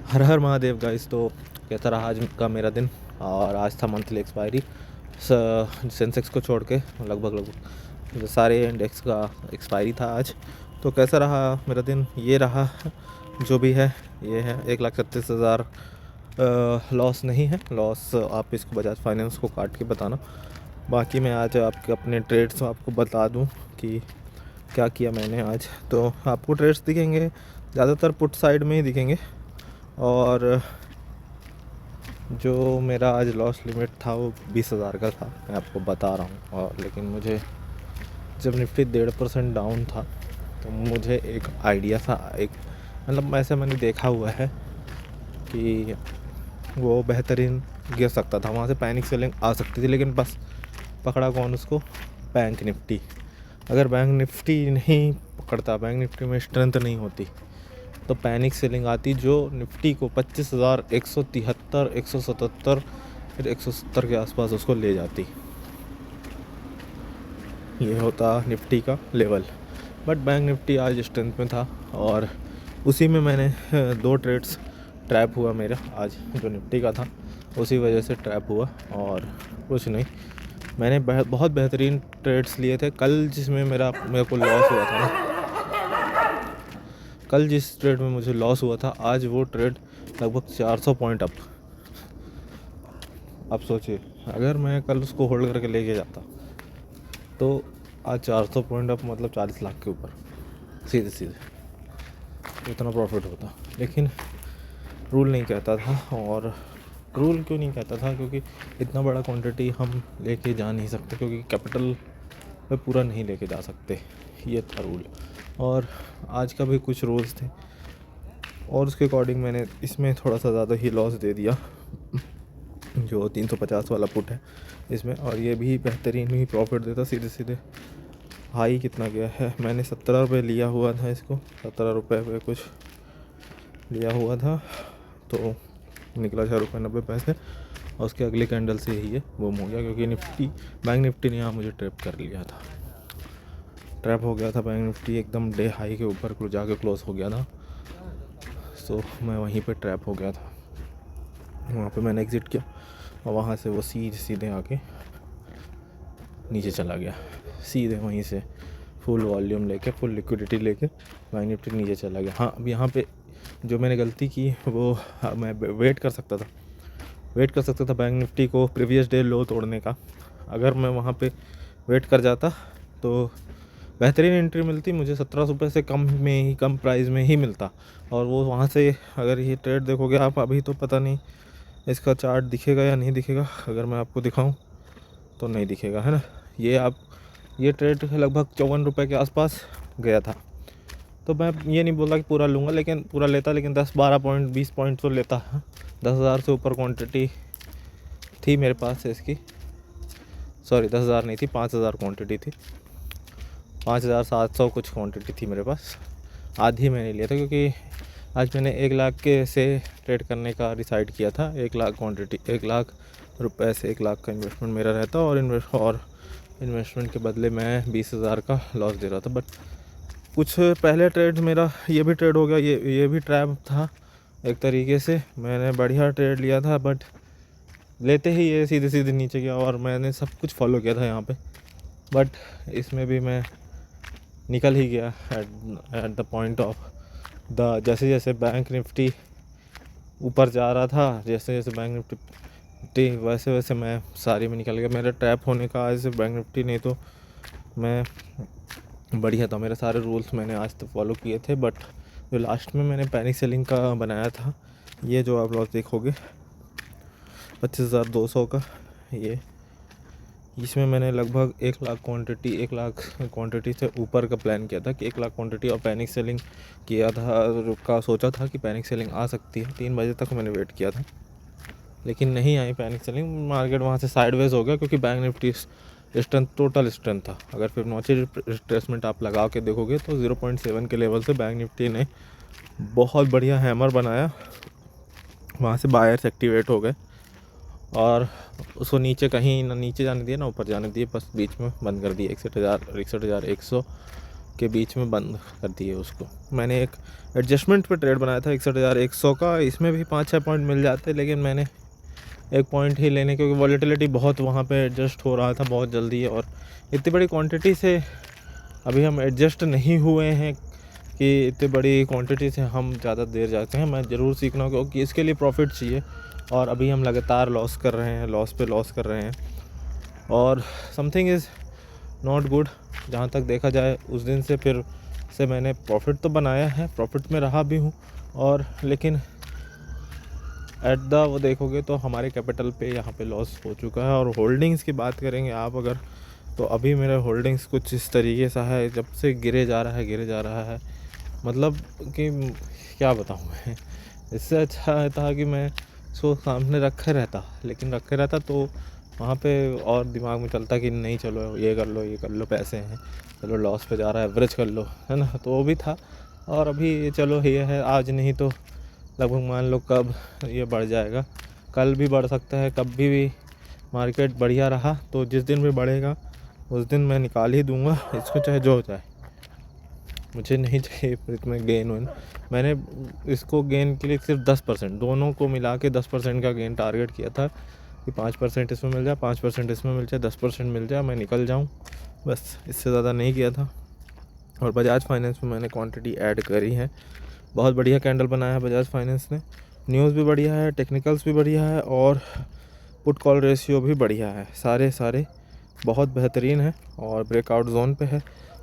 हर हर Mahadev guys. तो कैसा रहा आज का मेरा दिन। और आज था मंथली एक्सपायरी। सेंसेक्स को छोड़ के लगभग सारे इंडेक्स का एक्सपायरी था आज। तो कैसा रहा मेरा दिन, ये रहा जो भी है। ये है 1,36,000 लॉस नहीं है। लॉस आप इसको बजाज फाइनेंस को काट के बताना। बाकी मैं आज आपके अपने ट्रेड्स आपको बता दूं कि क्या किया मैंने आज। तो आपको ट्रेड्स दिखेंगे ज़्यादातर पुट साइड में ही दिखेंगे। और जो मेरा आज लॉस लिमिट था वो 20,000 का था, मैं आपको बता रहा हूँ। और लेकिन मुझे जब निफ्टी 1.5% डाउन था तो मुझे एक आइडिया था, एक मतलब ऐसे मैंने देखा हुआ है कि वो बेहतरीन गिर सकता था, वहाँ से पैनिक सेलिंग आ सकती थी। लेकिन बस पकड़ा कौन उसको? Bank Nifty. अगर बैंक निफ्टी नहीं पकड़ता, बैंक निफ्टी में स्ट्रेंथ नहीं होती, तो पैनिक सेलिंग आती जो निफ्टी को 25,173, 177 फिर 170 के आसपास उसको ले जाती। ये होता निफ्टी का लेवल। बट बैंक निफ्टी आज स्ट्रेंथ में था और उसी में मैंने 2 ट्रेड्स ट्रैप हुआ मेरा आज, जो निफ्टी का था उसी वजह से ट्रैप हुआ और कुछ नहीं। मैंने बहुत बेहतरीन ट्रेड्स लिए थे कल, जिसमें मेरे को लॉस हुआ था ना। कल जिस ट्रेड में मुझे लॉस हुआ था, आज वो ट्रेड लगभग 400 पॉइंट अप। अब सोचिए, अगर मैं कल उसको होल्ड करके लेके जाता तो आज 400 पॉइंट अप मतलब 40 लाख के ऊपर सीधे सीधे इतना प्रॉफिट होता। लेकिन रूल नहीं कहता था। और रूल क्यों नहीं कहता था? क्योंकि इतना बड़ा क्वांटिटी हम लेके जा नहीं सकते, क्योंकि कैपिटल पे पूरा नहीं लेके जा सकते, ये था रूल। और आज का भी कुछ रूल्स थे और उसके अकॉर्डिंग मैंने इसमें थोड़ा सा ज़्यादा ही लॉस दे दिया, जो 350 वाला पुट है इसमें। और ये भी बेहतरीन ही प्रॉफिट देता सीधे सीधे। हाई कितना गया है, मैंने 17 रुपये लिया हुआ था इसको, 17 रुपये पे कुछ लिया हुआ था तो निकला 6 रुपये 90 पैसे। और उसके अगले कैंडल से ही ये बूम हो गया, क्योंकि बैंक निफ्टी ने यहाँ मुझे ट्रैप कर लिया था। ट्रैप हो गया था बैंक निफ्टी, एकदम डे हाई के ऊपर जाके क्लोज हो गया था। सो मैं वहीं पे ट्रैप हो गया था, वहाँ पे मैंने एग्ज़िट किया और वहाँ से वो सीधे आके नीचे चला गया। सीधे वहीं से फुल वॉल्यूम लेके, फुल लिक्विडिटी लेके बैंक निफ्टी नीचे चला गया। हाँ, अब यहाँ पे जो मैंने गलती की वो, मैं वेट कर सकता था बैंक निफ्टी को प्रीवियस डे लो तोड़ने का। अगर मैं वहाँ पे वेट कर जाता तो बेहतरीन एंट्री मिलती मुझे, 17 रुपये से कम प्राइस में ही मिलता। और वो वहाँ से, अगर ये ट्रेड देखोगे आप अभी, तो पता नहीं इसका चार्ट दिखेगा या नहीं दिखेगा। अगर मैं आपको दिखाऊं तो नहीं दिखेगा, है ना। ये ट्रेड लगभग 54 रुपये के आसपास गया था। तो मैं ये नहीं बोला कि पूरा लूँगा, लेकिन पूरा लेता, लेकिन 10-12 पॉइंट 20 पॉइंट तो लेता। 10,000 से ऊपर क्वांटिटी थी मेरे पास इसकी। सॉरी, 10,000 नहीं थी, 5,000 क्वांटिटी थी। 5,700 कुछ क्वांटिटी थी मेरे पास। आधी मैंने लिया था, क्योंकि आज मैंने 1 लाख के से ट्रेड करने का डिसाइड किया था। 1 लाख क्वांटिटी, 1 लाख रुपए से 1 लाख का इन्वेस्टमेंट मेरा रहता। और इन्वेस्टमेंट के बदले मैं 20,000 का लॉस दे रहा था। बट कुछ पहले ट्रेड मेरा ये भी ट्रेड हो गया, ये भी ट्रैप था एक तरीके से। मैंने बढ़िया ट्रेड लिया था, बट लेते ही ये सीधे सीधे नीचे गया और मैंने सब कुछ फॉलो किया था यहाँ पे। बट इसमें भी मैं निकल ही गया at the point of the, जैसे जैसे बैंक निफ्टी ऊपर जा रहा था, जैसे जैसे बैंक निफ्टी वैसे वैसे मैं सारी में निकल गया। मेरा ट्रैप होने का आज बैंक निफ्टी, नहीं तो मैं बढ़िया था। मेरे सारे रूल्स मैंने आज तक फॉलो किए थे। बट जो लास्ट में मैंने पैनिक सेलिंग का बनाया था, ये जो आप लॉस देखोगे 25,200 का, ये इसमें मैंने लगभग 1 लाख क्वांटिटी से ऊपर का प्लान किया था कि 1 लाख क्वांटिटी, और पैनिक सेलिंग किया था। सोचा था कि पैनिक सेलिंग आ सकती है। 3 बजे तक मैंने वेट किया था, लेकिन नहीं आई पैनिक सेलिंग। मार्केट वहाँ से साइडवेज हो गया, क्योंकि bank Nifty strength, total strength था। अगर फिबोनाची रिट्रेसमेंट आप लगा के देखोगे तो 0.7 के लेवल से बैंक निफ्टी ने बहुत बढ़िया हैमर बनाया। वहाँ से बायर्स एक्टिवेट हो गए और उसको नीचे कहीं ना नीचे जाने दिए ना ऊपर जाने दिए, बस बीच में बंद कर दिए। 61,100 के बीच में बंद कर दिए उसको। मैंने एक एडजस्टमेंट पे ट्रेड बनाया था 61,100 का, इसमें भी 5-6 पॉइंट मिल जाते, लेकिन मैंने एक पॉइंट ही लेने, क्योंकि वॉलेटिलिटी बहुत वहाँ पे एडजस्ट हो रहा था बहुत जल्दी, और इतनी बड़ी क्वांटिटी से अभी हम एडजस्ट नहीं हुए हैं कि इतनी बड़ी क्वांटिटी से हम ज़्यादा देर जाते हैं। मैं ज़रूर सीखना हूँ, क्योंकि इसके लिए प्रॉफिट चाहिए, और अभी हम लगातार लॉस कर रहे हैं, लॉस पे लॉस कर रहे हैं, और समथिंग इज़ नॉट गुड। जहाँ तक देखा जाए उस दिन से फिर से मैंने प्रॉफिट तो बनाया है, प्रॉफिट में रहा भी हूँ, और लेकिन एट द वो देखोगे तो हमारे कैपिटल पे यहाँ पे लॉस हो चुका है। और होल्डिंग्स की बात करेंगे आप अगर, तो अभी मेरे होल्डिंग्स कुछ इस तरीके सा है, जब से गिरे जा रहा है, मतलब कि क्या बताऊँ मैं। इससे अच्छा था कि मैं इसको सामने रखे रहता, लेकिन रखे रहता तो वहाँ पे और दिमाग में चलता कि नहीं चलो ये कर लो, पैसे हैं, चलो लॉस पे जा रहा है, एवरेज कर लो, है ना, तो वो भी था। और अभी चलो ये है, आज नहीं तो लगभग मान लो कब ये बढ़ जाएगा, कल भी बढ़ सकता है, कभी भी मार्केट बढ़िया रहा तो जिस दिन भी बढ़ेगा उस दिन मैं निकाल ही दूंगा इसको, चाहे जो हो जाए। मुझे नहीं चाहिए इसमें गेन वेन। मैंने इसको गेन के लिए सिर्फ 10%, दोनों को मिला के 10% का गेन टारगेट किया था कि 5% इसमें मिल जाए, 5% इसमें मिल जाए, 10% मिल जाए, मैं निकल जाऊँ, बस इससे ज़्यादा नहीं किया था। और बजाज फाइनेंस में मैंने क्वांटिटी ऐड करी है, बहुत बढ़िया कैंडल बनाया है बजाज फाइनेंस ने, न्यूज़ भी बढ़िया है, टेक्निकल्स भी बढ़िया है, और पुट कॉल रेशियो भी बढ़िया है, सारे बहुत बेहतरीन है, और ब्रेकआउट जोन पे है।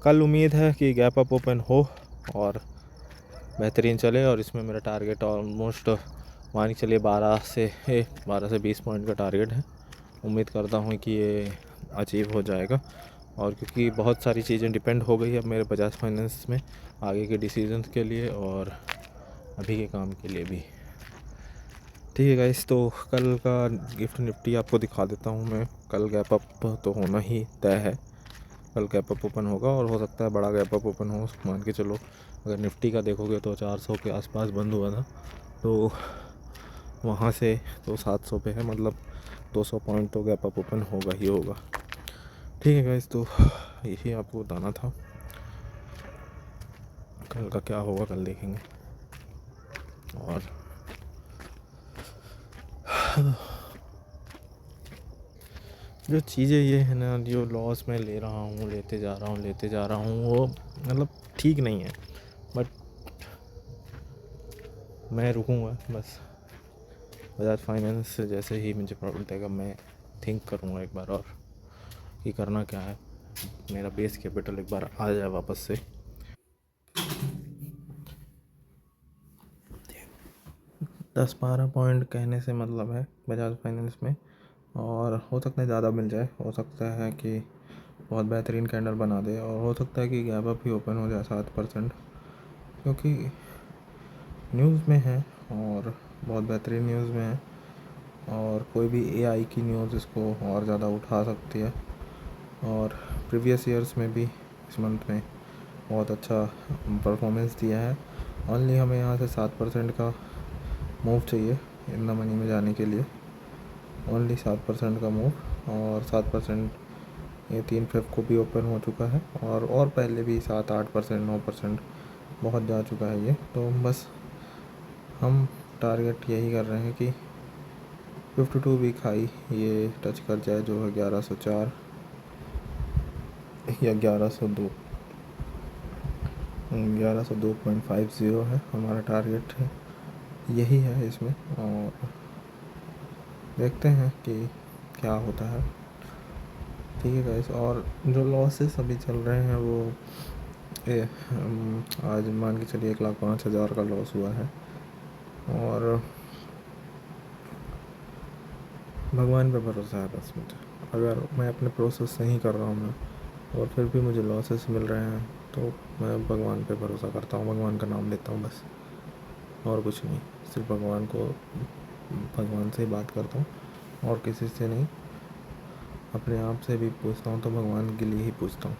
कल उम्मीद है कि गैप अप ओपन हो और बेहतरीन चले, और इसमें मेरा टारगेट ऑलमोस्ट मान के चलिए 12 से 20 पॉइंट का टारगेट है। उम्मीद करता हूँ कि ये अचीव हो जाएगा, और क्योंकि बहुत सारी चीज़ें डिपेंड हो गई है अब मेरे बजाज फाइनेंस में आगे के डिसीजंस के लिए और अभी के काम के लिए भी। ठीक है गाइस, तो कल का गिफ्ट निफ्टी आपको दिखा देता हूँ मैं। कल गैप अप तो होना ही तय है, कल गैप अप ओपन होगा, और हो सकता है बड़ा गैप अप ओपन हो। मान के चलो अगर निफ्टी का देखोगे तो 400 के आसपास बंद हुआ था, तो वहाँ से तो 700 पे है, मतलब 200 पॉइंट तो गैप अप ओपन होगा ही होगा। ठीक है गाइस, तो यही आपको बताना था। कल का क्या होगा कल देखेंगे। और जो चीज़ें ये है ना, जो लॉस मैं ले रहा हूँ, लेते जा रहा हूँ, वो मतलब ठीक नहीं है, बट मैं रुकूँगा बस। बजाज फाइनेंस से जैसे ही मुझे प्रॉफिट देगा मैं थिंक करूँगा एक बार और कि करना क्या है, मेरा बेस कैपिटल एक बार आ जाए वापस से। 10-12 पॉइंट कहने से मतलब है बजाज फाइनेंस में, और हो सकता है ज़्यादा मिल जाए, हो सकता है कि बहुत बेहतरीन कैंडल बना दे, और हो सकता है कि गैप अप ही ओपन हो जाए 7%, क्योंकि न्यूज़ में है और बहुत बेहतरीन न्यूज़ में है, और कोई भी एआई की न्यूज़ इसको और ज़्यादा उठा सकती है। और प्रीवियस ईयर्स में भी इस मंथ में बहुत अच्छा परफॉर्मेंस दिया है। ओनली हमें यहाँ से 7% का मूव चाहिए इन द मनी में जाने के लिए, ओनली 7% का मूव, और 7% ये 3 फेब को भी ओपन हो चुका है, और पहले भी 7-8%, 9% बहुत जा चुका है ये। तो बस हम टारगेट यही कर रहे हैं कि 52 वीक हाई ये टच कर जाए, जो है 1104 या 1102.50 है हमारा टारगेट है, यही है इसमें। और देखते हैं कि क्या होता है। ठीक है गाइस, और जो लॉसेस अभी चल रहे हैं वो आज मान के चलिए 1,05,000 का लॉस हुआ है, और भगवान पे भरोसा है बस मुझे। अगर मैं अपने प्रोसेस सही कर रहा हूँ मैं, और फिर भी मुझे लॉसेस मिल रहे हैं, तो मैं भगवान पे भरोसा करता हूँ, भगवान का नाम लेता हूँ बस, और कुछ नहीं। सिर्फ भगवान से ही बात करता हूँ, और किसी से नहीं। अपने आप से भी पूछता हूँ तो भगवान के लिए ही पूछता हूँ,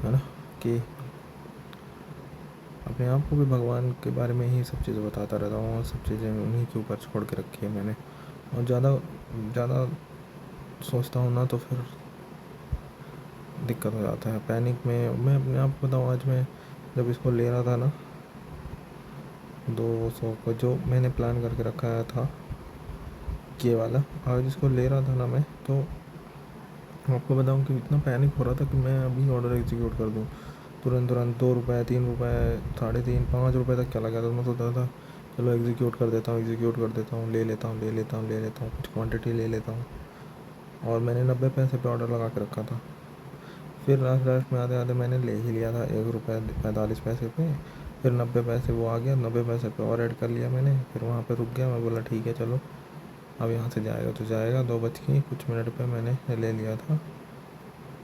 है ना, कि अपने आप को भी भगवान के बारे में ही सब चीज़ें बताता रहता हूँ, और सब चीज़ें उन्हीं के ऊपर छोड़ के रखी है मैंने। और ज़्यादा सोचता हूँ ना तो फिर दिक्कत हो जाता है। पैनिक में मैं अपने आप को बताऊँ, आज मैं जब इसको ले रहा था ना 200 को, जो मैंने प्लान करके रखा था ये वाला, आज इसको ले रहा था ना मैं, तो आपको बताऊँ कि इतना पैनिक हो रहा था कि मैं अभी ऑर्डर एग्जीक्यूट कर दूँ तुरंत तुरंत। 2 रुपये, 3 रुपये, 3.5, 5 रुपये तक चला गया था। मैं सोचा था चलो एग्जीक्यूट कर देता हूँ, ले लेता हूँ, कुछ क्वांटिटी ले लेता हूँ। और मैंने 90 पैसे पे ऑर्डर लगा के रखा था। फिर लास्ट में आते आते मैंने ले ही लिया था 1 रुपये 45 पैसे पे। फिर 90 पैसे वो आ गया, 90 पैसे पे और ऐड कर लिया मैंने। फिर वहाँ पे रुक गया, मैं बोला ठीक है चलो अब यहाँ से जाएगा तो जाएगा। 2 बज के कुछ मिनट पे मैंने ले लिया था।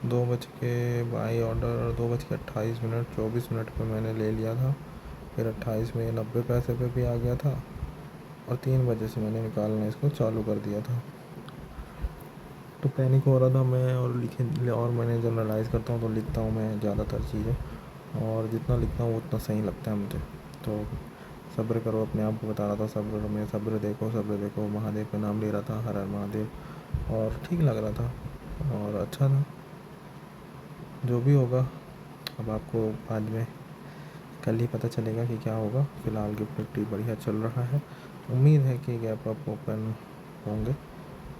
2 बज के बाई ऑर्डर 2 बज के 28 मिनट 24 मिनट पे मैंने ले लिया था। फिर 28 में 90 पैसे पे भी आ गया था। और 3 बजे से मैंने निकालना इसको चालू कर दिया था। तो पैनिक हो रहा था मैं, और मैंने जनरलाइज़ करता हूँ तो लिखता हूँ मैं ज़्यादातर चीज़ें, और जितना लिखता हूँ उतना सही लगता है मुझे। तो सब्र करो, अपने आप को बता रहा था सब्र देखो, महादेव का नाम ले रहा था, हर हर महादेव, और ठीक लग रहा था और अच्छा था। जो भी होगा अब आपको बाद में कल ही पता चलेगा कि क्या होगा। फ़िलहाल गिफ्ट निफ्टी बढ़िया चल रहा है। उम्मीद है कि गैप अप ओपन होंगे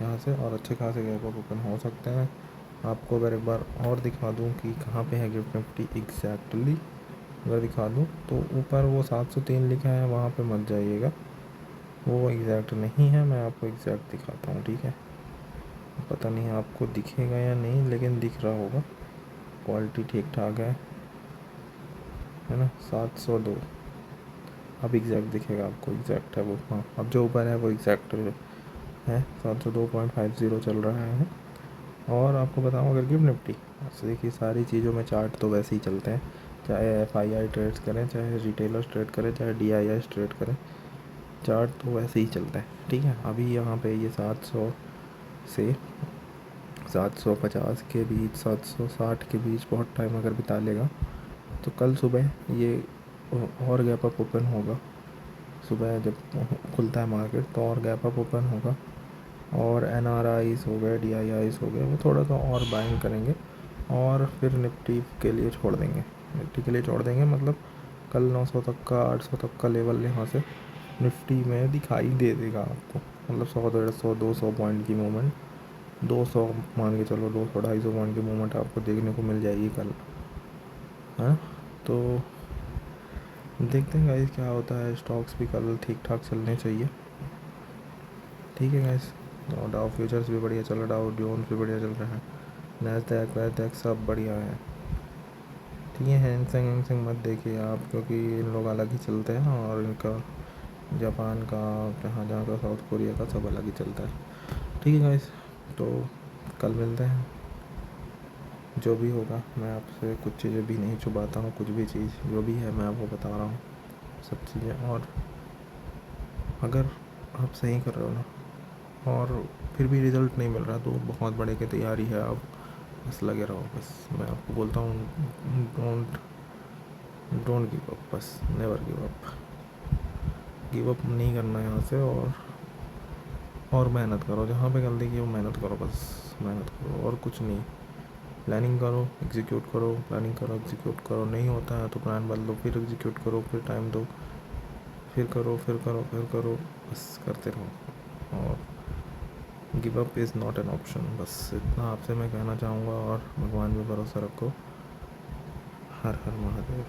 यहाँ से, और अच्छे खासे गैप अप ओपन हो सकते हैं। आपको अगर एक बार और दिखा दूँ कि कहाँ पे है गिफ्ट निफ्टी एग्जैक्टली, अगर दिखा दूँ तो ऊपर वो 703 लिखा है, वहाँ पे मत जाइएगा, वो एग्जैक्ट नहीं है। मैं आपको एग्जैक्ट दिखाता हूँ, ठीक है। पता नहीं आपको दिखेगा या नहीं, लेकिन दिख रहा होगा। क्वालिटी ठीक ठाक है ना। 702 अब एग्जैक्ट दिखेगा आपको, एग्जैक्ट है वो। हाँ, अब जो ऊपर है वो एग्जैक्ट है। 702.50 चल रहा है। और आपको बताऊँ अगर गिफ्ट निफ्टी, अच्छा देखिए सारी चीज़ों में चार्ट तो वैसे ही चलते हैं, चाहे FII ट्रेड्स करें, चाहे रिटेलर्स ट्रेड करें, चाहे DIIs ट्रेड करें, चार्ट तो वैसे ही चलता है, ठीक है। अभी यहाँ पे ये 700 से 750 के बीच, 760 के बीच बहुत टाइम अगर बिता लेगा तो कल सुबह ये और गैप अप ओपन होगा। सुबह जब खुलता है मार्केट तो और गैप अप ओपन होगा, और NRIs हो गए, DIIs हो गए, वो थोड़ा सा और बाइंग करेंगे, और फिर निफ्टी के लिए छोड़ देंगे। मतलब कल 900 तक का, 800 तक का लेवल यहाँ से निफ्टी में दिखाई दे देगा आपको। मतलब 100, 150, 200 पॉइंट की मूवमेंट, 200 मान के चलो, 200, 250 पॉइंट की मूवमेंट आपको देखने को मिल जाएगी कल, है। तो देखते हैं गाइस क्या होता है। स्टॉक्स भी कल ठीक ठाक चलने चाहिए, ठीक है गाइस। और डाउ फ्यूचर्स भी बढ़िया चल रहा है, डाउ जोन्स भी बढ़िया चल रहा है, नैस्डैक सब बढ़िया है, ठीक है। हैंगसेंग मत देखिए आप, क्योंकि इन लोग अलग ही चलते हैं, और इनका जापान का, जहाँ का, साउथ कोरिया का, सब अलग ही चलता है, ठीक है गाइस। तो कल मिलते हैं। जो भी होगा मैं आपसे कुछ चीज़ें भी नहीं छुपाता हूँ, कुछ भी चीज़ जो भी है मैं आपको बता रहा हूँ सब चीज़ें। और अगर आप सही कर रहे हो ना, और फिर भी रिज़ल्ट नहीं मिल रहा, तो बहुत बड़े की तैयारी है। आप बस लगे रहो, बस मैं आपको बोलता हूँ, डोंट गिव अप, बस नेवर गिव अप नहीं करना यहाँ से। और मेहनत करो, जहाँ पे गलती की वो मेहनत करो, बस मेहनत करो और कुछ नहीं। प्लानिंग करो, एग्जीक्यूट करो, प्लानिंग करो, एग्जीक्यूट करो। नहीं होता है तो प्लान बदलो, फिर एग्जीक्यूट करो, फिर टाइम दो, फिर करो, बस करते रहो। और give up is not an option, बस इतना आपसे मैं कहना चाहूँगा। और भगवान पे भरोसा रखो। हर हर महादेव।